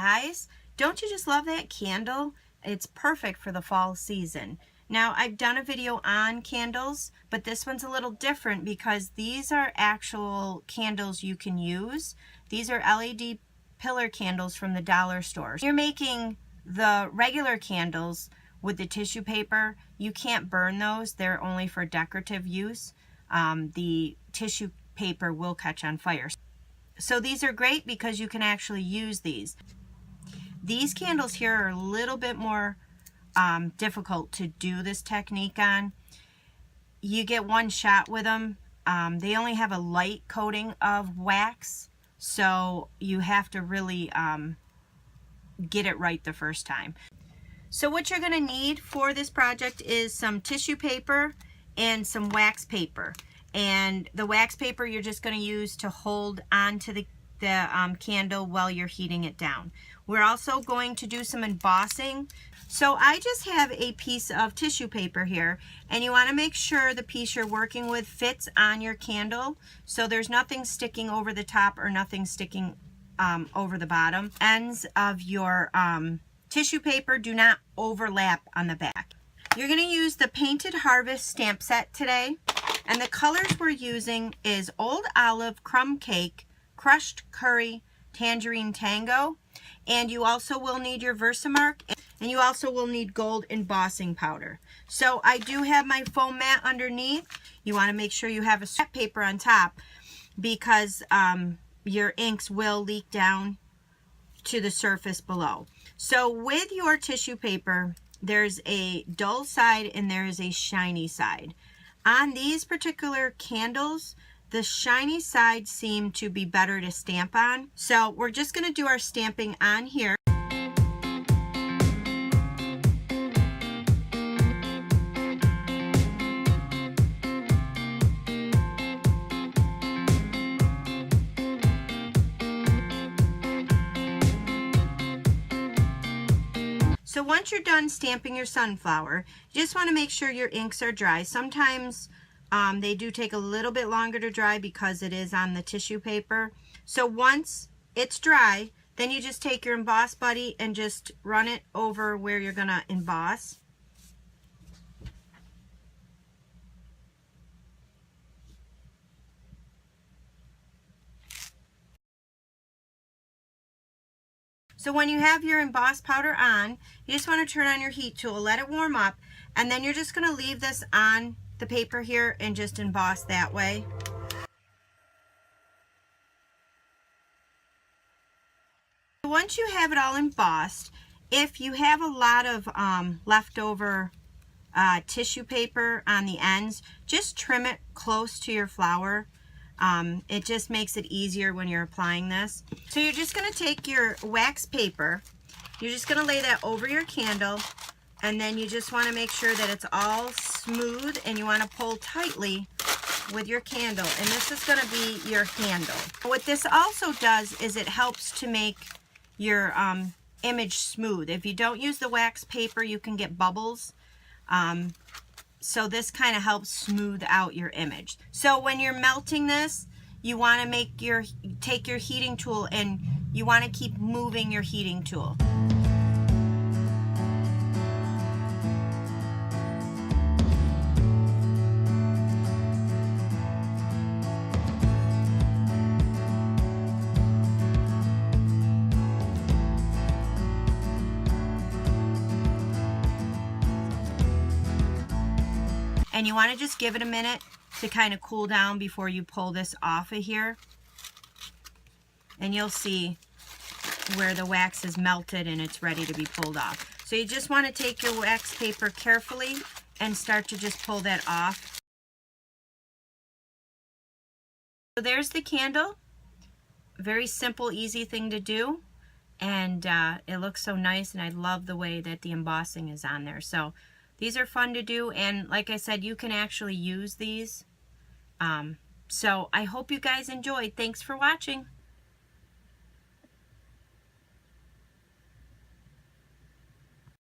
guys, don't you just love that candle? It's perfect for the fall season. Now, I've done a video on candles, but this one's a little different because these are actual candles you can use. These are LED pillar candles from the dollar stores. You're making the regular candles with the tissue paper. You can't burn those. They're only for decorative use. The tissue paper will catch on fire. So these are great because you can actually use these. These candles here are a little bit more difficult to do this technique on. You get one shot with them. They only have a light coating of wax, so you have to really get it right the first time. So what you're going to need for this project is some tissue paper and some wax paper. And the wax paper you're just going to use to hold onto the candle while you're heating it down. We're also going to do some embossing. So I just have a piece of tissue paper here, and you want to make sure the piece you're working with fits on your candle, so there's nothing sticking over the top or nothing sticking over the bottom. Ends of your tissue paper do not overlap on the back. You're going to use the Painted Harvest stamp set today, and the colors we're using is Old Olive, Crumb Cake, Crushed Curry, Tangerine, Tango, and you also will need your Versamark, and you also will need gold embossing powder. So I do have my foam mat underneath. You want to make sure you have a scrap paper on top because your inks will leak down to the surface below. So with your tissue paper, there's a dull side and there is a shiny side. On these particular candles, the shiny side seem to be better to stamp on. So we're just going to do our stamping on here. So once you're done stamping your sunflower, you just want to make sure your inks are dry. Sometimes they do take a little bit longer to dry because it is on the tissue paper. So once it's dry, then you just take your emboss buddy and just run it over where you're going to emboss. So when you have your emboss powder on, you just want to turn on your heat tool, let it warm up, and then you're just going to leave this on the paper here and just emboss that way. Once you have it all embossed, if you have a lot of leftover tissue paper on the ends, just trim it close to your flower. It just makes it easier when you're applying this. So you're just going to take your wax paper, you're just going to lay that over your candle, and then you just want to make sure that it's all smooth, and you want to pull tightly with your candle, and this is going to be your handle. What this also does is it helps to make your image smooth. If you don't use the wax paper, you can get bubbles. So this kind of helps smooth out your image. So when you're melting this, you want to take your heating tool and you want to keep moving your heating tool. And you want to just give it a minute to kind of cool down before you pull this off of here. And you'll see where the wax is melted and it's ready to be pulled off. So you just want to take your wax paper carefully and start to just pull that off. So there's the candle. Very simple, easy thing to do. And it looks so nice, and I love the way that the embossing is on there. So these are fun to do, and like I said, you can actually use these. So I hope you guys enjoyed. Thanks for watching.